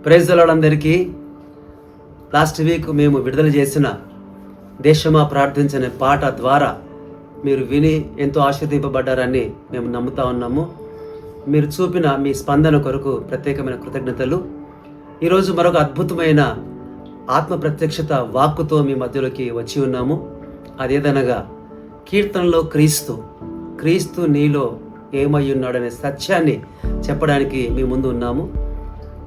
Praise the lord అందరికీ. Last week మేము విడుదల చేసిన దేశమా ప్రార్థించనే పాట ద్వారా మీరు విని ఎంతో ఆశీర్వదింపబడ్డారని మేము నమ్ముతా ఉన్నాము. మీరు చూపిన మీ స్పందన కొరకు ప్రత్యేకమైన కృతజ్ఞతలు. ఈరోజు మరొక అద్భుతమైన ఆత్మ ప్రత్యక్షత వాక్కుతో మీ మధ్యలోకి వచ్చి ఉన్నాము. అదేదనగా కీర్తనలో క్రీస్తు నీలో ఏమై ఉన్నాడనే సత్యాన్ని చెప్పడానికి మీ ముందు ఉన్నాము.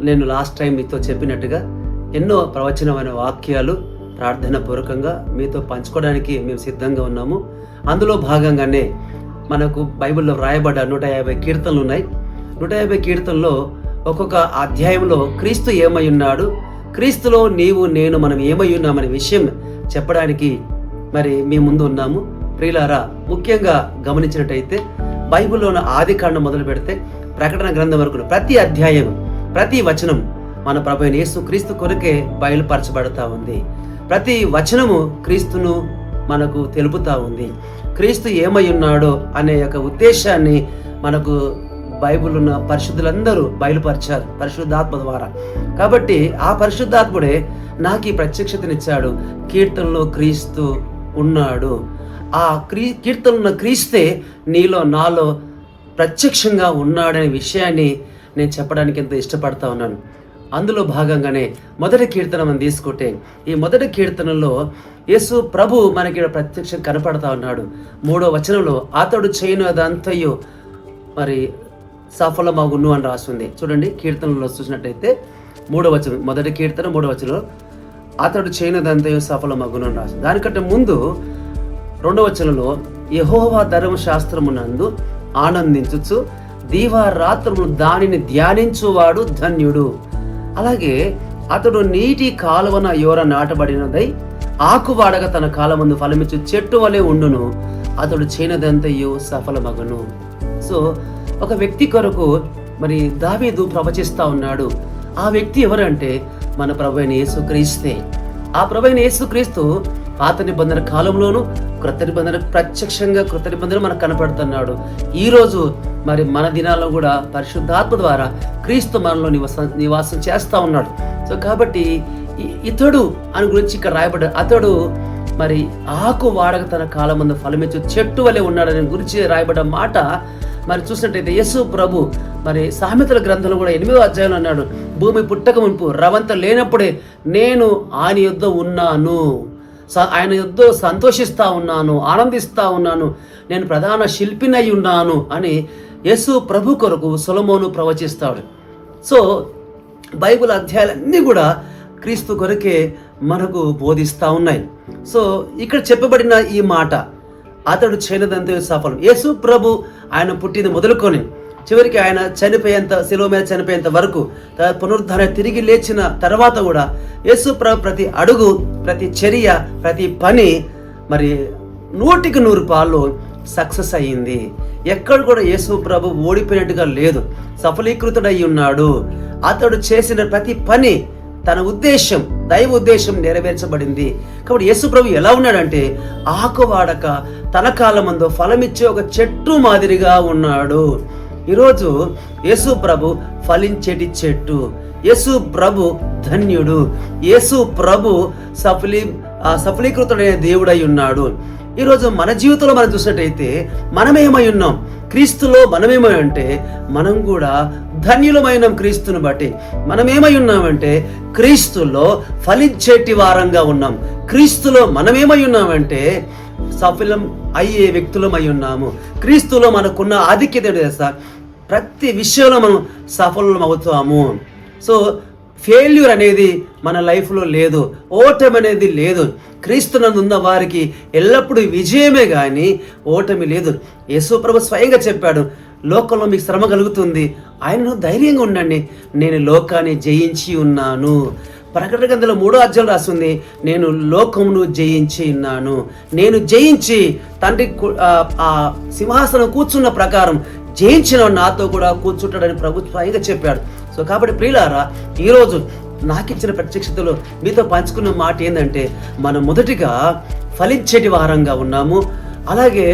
నేను లాస్ట్ టైం మీతో చెప్పినట్టుగా ఎన్నో ప్రవచనమైన వాక్యాలు ప్రార్థన పూర్వకంగా మీతో పంచుకోవడానికి మేము సిద్ధంగా ఉన్నాము. అందులో భాగంగానే మనకు బైబిల్లో రాయబడ్డ 150 కీర్తనలు ఉన్నాయి. 150 కీర్తనలో ఒక్కొక్క అధ్యాయంలో క్రీస్తు ఏమై ఉన్నాడు, క్రీస్తులో నీవు నేను మనం ఏమై ఉన్నామనే విషయం చెప్పడానికి మరి మీ ముందు ఉన్నాము. ప్రియులారా, ముఖ్యంగా గమనించినట్టయితే బైబిల్లోని ఆది కాండం మొదలు పెడితే ప్రకటన గ్రంథం వరకు ప్రతి అధ్యాయం, ప్రతి వచనం మన ప్రభువైన యేసు క్రీస్తు కొరకే బయలుపరచబడతా ఉంది. ప్రతి వచనము క్రీస్తును మనకు తెలుపుతా ఉంది. క్రీస్తు ఏమై ఉన్నాడో అనే యొక్క ఉద్దేశాన్ని మనకు బైబిల్ ఉన్న పరిశుద్ధులందరూ బయలుపరిచారు పరిశుద్ధాత్మ ద్వారా. కాబట్టి ఆ పరిశుద్ధాత్ముడే నాకు ఈ ప్రత్యక్షతనిచ్చాడు. కీర్తనలో క్రీస్తు ఉన్నాడు. ఆ కీర్తనలో క్రీస్తే నీలో నాలో ప్రత్యక్షంగా ఉన్నాడనే విషయాన్ని నేను చెప్పడానికి ఎంతో ఇష్టపడతా ఉన్నాను. అందులో భాగంగానే మొదటి కీర్తన మనం తీసుకుంటే, ఈ మొదటి కీర్తనలో యేసు ప్రభు మనకి ప్రత్యక్షం కనపడతా ఉన్నాడు. 3వ వచనంలో అతడు చేయనిదంతయు మరి సఫలమగును అని రాస్తుంది. చూడండి, కీర్తనలో చూసినట్టయితే 3వ వచనం, మొదటి కీర్తన 3వ వచనంలో అతడు చేయనిదంతయు సఫలమగును అని రాస్తుంది. దానికంటే ముందు 2వ వచనంలో యెహోవా ధర్మశాస్త్రమునందు ఆనందించుచు దీవారాత్రములు దానిని ధ్యానించువాడు ధన్యుడు. అలాగే అతడు నీటి కాలువన యోర నాటబడినదై ఆకువాడగా తన కాలమందు ఫలమిచ్చు చెట్టు వలె ఉండును, అతడు చేయనదంతయు సఫలమగును. సో ఒక వ్యక్తి కొరకు మరి దావీదు ప్రవచిస్తా ఉన్నాడు. ఆ వ్యక్తి ఎవరంటే మన ప్రభువైన యేసుక్రీస్తే. ఆ ప్రభువైన యేసుక్రీస్తు పాత నిబంధన కాలంలోను క్రొత్త నిబంధన ప్రత్యక్షంగా క్రొత్త నిబంధన మనకు కనపడుతున్నాడు. ఈరోజు మరి మన దినాల్లో కూడా పరిశుద్ధాత్మ ద్వారా క్రీస్తు మనలో నివాసం చేస్తూ ఉన్నాడు. సో కాబట్టి ఇతడు అని గురించి ఇక్కడ రాయబడ్డ అతడు మరి ఆకు వాడక తన కాలం ముందు ఫలమిచ్చు చెట్టు వలె ఉన్నాడని గురించి రాయబడ్డ మాట మరి చూసినట్టయితే యేసు ప్రభు మరి సామెతల గ్రంథంలో కూడా 8వ అధ్యాయంలో అన్నాడు, భూమి పుట్టక మునుపు రవంత లేనప్పుడే నేను ఆయన యొద్ద ఉన్నాను, ఆయన యుద్ధ సంతోషిస్తా ఉన్నాను, ఆనందిస్తా ఉన్నాను, నేను ప్రధాన శిల్పినై ఉన్నాను అని యేసు ప్రభు కొరకు సొలొమోను ప్రవచిస్తాడు. సో బైబిల్ అధ్యాయాలన్నీ కూడా క్రీస్తు కొరకే మనకు బోధిస్తూ ఉన్నాయి. సో ఇక్కడ చెప్పబడిన ఈ మాట అతడు చేయనదంతే సఫలం. యేసు ప్రభు ఆయన పుట్టింది మొదలుకొని చివరికి ఆయన చనిపోయేంత, శిలువ మీద చనిపోయేంత వరకు, పునరుద్ధరణ తిరిగి లేచిన తర్వాత కూడా యేసు ప్రభు ప్రతి అడుగు, ప్రతి చర్య, ప్రతి పని మరి 100కి 100 పాలు సక్సెస్ అయ్యింది. ఎక్కడ కూడా యేసు ప్రభు ఓడిపోయినట్టుగా లేదు, సఫలీకృతుడై ఉన్నాడు. అతడు చేసిన ప్రతి పని తన ఉద్దేశం, దైవ ఉద్దేశం నెరవేర్చబడింది. కాబట్టి యేసు ప్రభు ఎలా ఉన్నాడంటే ఆకువాడక తన కాలమందు ఫలమిచ్చే ఒక చెట్టు మాదిరిగా ఉన్నాడు. ఈరోజు యేసు ప్రభు ఫలించేటి చెట్టు, యేసు ప్రభు ధన్యుడు, యేసు ప్రభు సఫలీకృతుడైన దేవుడై ఉన్నాడు. ఈరోజు మన జీవితంలో మనం చూసినట్టయితే మనమేమై ఉన్నాం, క్రీస్తులో మనమేమై అంటే మనం కూడా ధన్యులమైన క్రీస్తుని బట్టి మనమేమై ఉన్నామంటే క్రీస్తులో ఫలించేటి వారంగా ఉన్నాం. క్రీస్తులో మనమేమై ఉన్నామంటే సఫలం అయ్యే వ్యక్తులమై ఉన్నాము. క్రీస్తులో మనకున్న ఆధిక్యత తెలుసా, ప్రతి విషయంలో మనం సఫలం అవుతాము. సో ఫెయిల్యూర్ అనేది మన లైఫ్లో లేదు, ఓటమి అనేది లేదు. క్రీస్తునందు ఉన్న వారికి ఎల్లప్పుడూ విజయమే కానీ ఓటమి లేదు. యేసు ప్రభు స్వయంగా చెప్పాడు, లోకంలో మీకు శ్రమ కలుగుతుంది, ఆయనను ధైర్యంగా ఉండండి, నేను లోకాన్ని జయించి ఉన్నాను. ప్రకటన గ్రంథంలో 3వ అధ్యాయం రాస్తుంది, నేను లోకమును జయించి ఉన్నాను. నేను జయించి తండ్రి ఆ సింహాసనం కూర్చున్న ప్రకారం జయించిన నాతో కూడా కూర్చుంటాడని ప్రభు స్వయంగా చెప్పాడు. సో కాబట్టి ప్రియులారా, ఈరోజు నాకు ఇచ్చిన ప్రత్యక్షతలో మీతో పంచుకున్న మాట ఏంటంటే మనం మొదటిగా ఫలించేటి వారంగా ఉన్నాము, అలాగే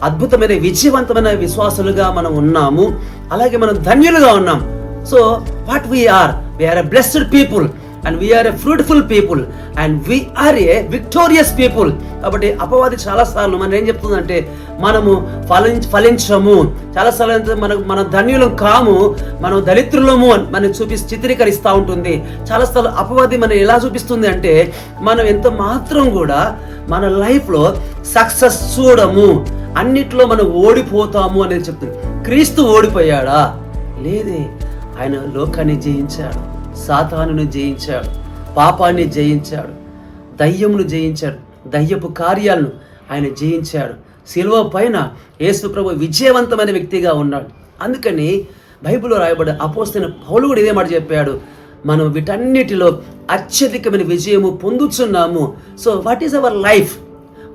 అద్భుతమైన విజయవంతమైన విశ్వాసులుగా మనం ఉన్నాము, అలాగే మనం ధన్యులుగా ఉన్నాం. So what we are a blessed people and we are a fruitful people and we are a victorious people. కాబట్టి అపవాది చాలాసార్లు మనం ఏం చెప్తుందంటే మనము ఫలించము, చాలాసార్లు మన ధన్యులం కాము, మనం దళిద్రులము అని మనం చిత్రీకరిస్తూ ఉంటుంది. చాలాసార్లు అపవాది మనం ఎలా చూపిస్తుంది అంటే మనం ఎంత మాత్రం కూడా మన లైఫ్లో సక్సెస్ చూడము, అన్నిట్లో మనం ఓడిపోతాము అనేది చెప్తుంది. క్రీస్తు ఓడిపోయాడా? లేదే. ఆయన లోకాన్ని జయించాడు, సాతానును జయించాడు, పాపాన్ని జయించాడు, దయ్యమును జయించాడు, దయ్యపు కార్యాలను ఆయన జయించాడు. శిలువ పైన యేసు ప్రభు విజయవంతమైన వ్యక్తిగా ఉన్నాడు. అందుకని బైబిల్లో రాయబడ్డ అపోస్తలుడైన పౌలు కూడా ఇదే మాట చెప్పాడు, మనం వీటన్నిటిలో అత్యధికమైన విజయము పొందుతున్నాము. So what is our life?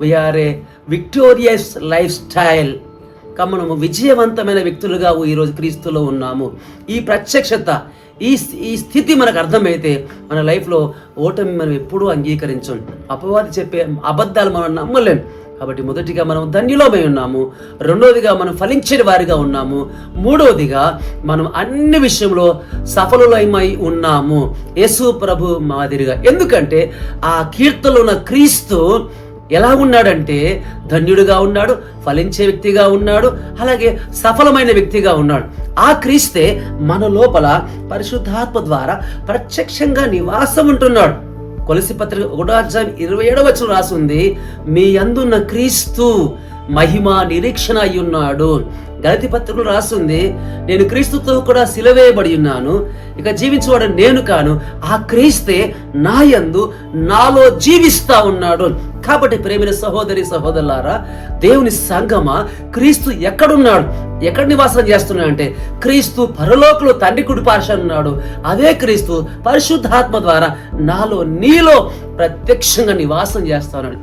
We are a victorious lifestyle. మనము విజయవంతమైన వ్యక్తులుగా ఈరోజు క్రీస్తులో ఉన్నాము. ఈ ప్రత్యక్షత, ఈ స్థితి మనకు అర్థమైతే మన లైఫ్లో ఓటమి మనం ఎప్పుడూ అంగీకరించం. అపవాది చెప్పే అబద్ధాలు మనం నమ్మలేం. కాబట్టి మొదటిగా మనం ధన్యులమై ఉన్నాము, రెండవదిగా మనం ఫలించే వారిగా ఉన్నాము, మూడవదిగా మనం అన్ని విషయంలో సఫలులమై ఉన్నాము యేసు ప్రభు మాదిరిగా. ఎందుకంటే ఆ కీర్తనలో ఉన్న క్రీస్తు ఎలా ఉన్నాడంటే ధన్యుడిగా ఉన్నాడు, ఫలించే వ్యక్తిగా ఉన్నాడు, అలాగే సఫలమైన వ్యక్తిగా ఉన్నాడు. ఆ క్రీస్తే మన లోపల పరిశుద్ధాత్మ ద్వారా ప్రత్యక్షంగా నివాసం ఉంటున్నాడు. కొలస్సీ పత్రిక 1:27 రాసి ఉంది, మీ యందున్న క్రీస్తు మహిమ నిరీక్షణ అయి ఉన్నాడు. గలతీ పత్రికలు రాస్తుంది, నేను క్రీస్తుతో కూడా సిలువేయబడి ఉన్నాను, ఇక జీవించేవాడు నేను కాను, ఆ క్రీస్తే నా యందు నాలో జీవిస్తా ఉన్నాడు. కాబట్టి ప్రేమైన సహోదరి సహోదరులారా, దేవుని సంగమా, క్రీస్తు ఎక్కడున్నాడు, ఎక్కడ నివాసం చేస్తున్నాడు అంటే క్రీస్తు పరలోకంలో తండ్రి కుడి పార్శ్వాన ఉన్నాడు. అదే క్రీస్తు పరిశుద్ధాత్మ ద్వారా నాలో నీలో ప్రత్యక్షంగా నివాసం చేస్తా ఉన్నాడు.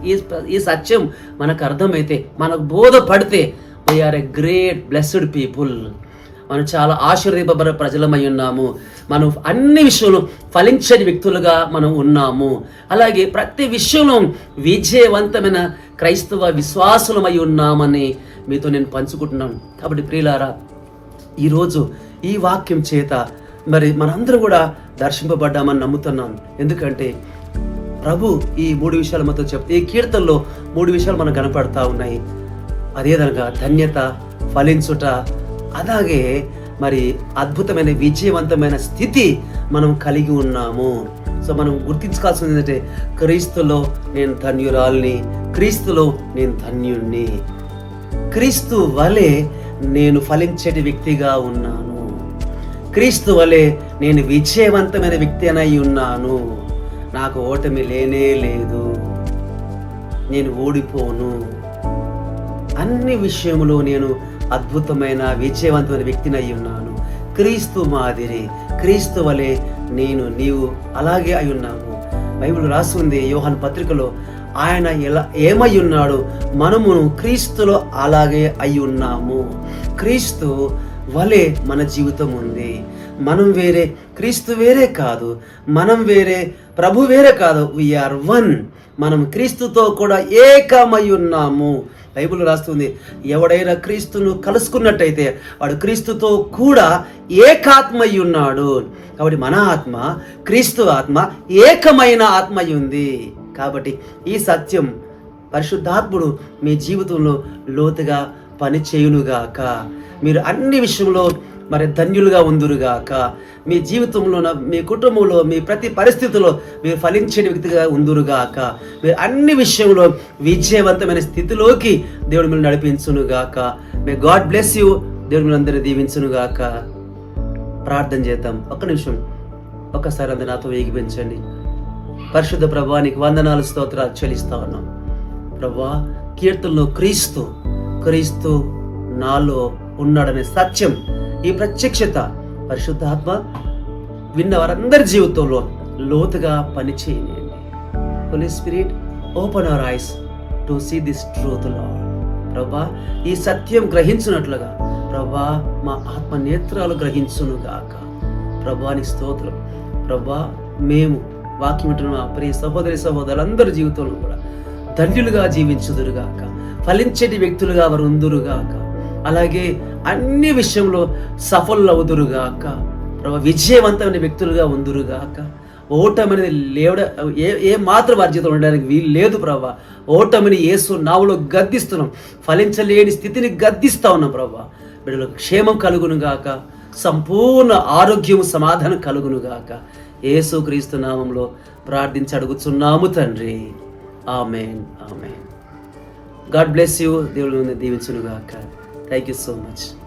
ఈ సత్యం మనకు అర్థమైతే, మనకు బోధపడితే we are a great blessed people. మనం చాలా ఆశీర్వదింపబడిన ప్రజలమై ఉన్నాము. మనం అన్ని విషయంలో ఫలించని వ్యక్తులుగా మనం ఉన్నాము. అలాగే ప్రతి విషయంలో విజయవంతమైన క్రైస్తవ విశ్వాసులమై ఉన్నామని మీతో నేను పంచుకుంటున్నాను. కాబట్టి ప్రియులారా, ఈరోజు ఈ వాక్యం చేత మరి మనందరూ కూడా దర్శింపబడ్డామని నమ్ముతున్నాను. ఎందుకంటే ప్రభు ఈ 3 విషయాలు మనతో చెప్తే, ఈ కీర్తనలో 3 విషయాలు మనకు కనపడతా ఉన్నాయి. అదేదనగా ధన్యత, ఫలించుట, అలాగే మరి అద్భుతమైన విజయవంతమైన స్థితి మనం కలిగి ఉన్నాము. సో మనం గుర్తించుకోవాల్సింది ఏంటంటే క్రీస్తులో నేను ధన్యురాల్ని, క్రీస్తులో నేను ధన్యుణ్ణి, క్రీస్తు వలె నేను ఫలించేటి వ్యక్తిగా ఉన్నాను, క్రీస్తు వలె నేను విజయవంతమైన వ్యక్తి అయి ఉన్నాను, నాకు ఓటమి లేనే లేదు, నేను ఓడిపోను, అన్ని విషయంలో నేను అద్భుతమైన విజయవంతమైన వ్యక్తిని అయి ఉన్నాను, క్రీస్తు మాదిరి, క్రీస్తు వలె నీవు అలాగే అయి ఉన్నాము. బైబిల్ రాస్తుంది యోహాను పత్రికలో, ఆయన ఏమై ఉన్నాడు, మనము క్రీస్తులో అలాగే అయి ఉన్నాము. క్రీస్తు వలె మన జీవితం ఉంది. మనం వేరే, క్రీస్తు వేరే కాదు, మనం వేరే, ప్రభు వేరే కాదు. We are one. మనం క్రీస్తుతో కూడా ఏకమై ఉన్నాము. బైబిల్ రాస్తుంది, ఎవడైనా క్రీస్తును కలుసుకున్నట్టయితే వాడు క్రీస్తుతో కూడా ఏకాత్మై ఉన్నాడు. కాబట్టి మన ఆత్మ, క్రీస్తు ఆత్మ ఏకమైన ఆత్మ ఉంది. కాబట్టి ఈ సత్యం పరిశుద్ధాత్ముడు మీ జీవితంలో లోతుగా పనిచేయునుగాక. మీరు అన్ని విషయంలో మరి ధన్యులుగా ఉందురుగాక. మీ జీవితంలో, మీ కుటుంబంలో, మీ ప్రతి పరిస్థితిలో మీరు ఫలించే వ్యక్తిగా ఉందురుగాక. మీరు అన్ని విషయంలో విజయవంతమైన స్థితిలోకి దేవుడు మిమ్మల్ని నడిపించునుగాక. May God bless you. దేవుడు మిమ్మల్ని అందరినీ దీవించునుగాక. ప్రార్థన చేద్దాం. ఒక్క నిమిషం, ఒక్కసారి అందరూ నాతో ఏకీభవించండి. పరిశుద్ధ ప్రభువా, నీకు వందనాలు, స్తోత్రాలు చెల్లిస్తా ఉన్నాం. ప్రభువా, కీర్తనలో క్రీస్తు నాలో ఉన్నాడనే సత్యం, ఈ ప్రత్యక్షత పరిశుద్ధాత్మ విన్న వారందరి జీవితంలో లోతుగా పనిచేయండి. Holy Spirit, open our eyes to see this truth Lord. ప్రభా, ఈ సత్యం గ్రహించినట్లుగా ప్రభా మా ఆత్మ నేత్రాలు గ్రహించునుగాక. ప్రభా నీ స్తోత్రం. ప్రభా, మేము వాక్యం వింటున్న మా ప్రియ సహోదరి సహోదరులందరి జీవితంలో కూడా ధన్యులుగా జీవించుదురుగాక, ఫలించేటి వ్యక్తులుగా వారు ఉందురుగాక, అలాగే అన్ని విషయంలో సఫలవుదురుగాక. ప్రభా విజయవంతమైన వ్యక్తులుగా ఉందురుగాక. ఓటమిని ఏ మాత్రం వారి జీవితంలో ఉండడానికి వీలు లేదు ప్రభా. ఓటమిని యేసు నామములో గద్దిస్తున్నాం. ఫలించలేని స్థితిని గద్దిస్తా ఉన్నాం ప్రభా. బిడ్డలకు క్షేమం కలుగునుగాక, సంపూర్ణ ఆరోగ్యము సమాధానం కలుగునుగాక. యేసుక్రీస్తు నామములో ప్రార్థించి అడుగుతున్నాము తండ్రి. ఆమేన్, ఆమేన్. God bless you. దేవుడు దీవించునుగాక. Thank you so much.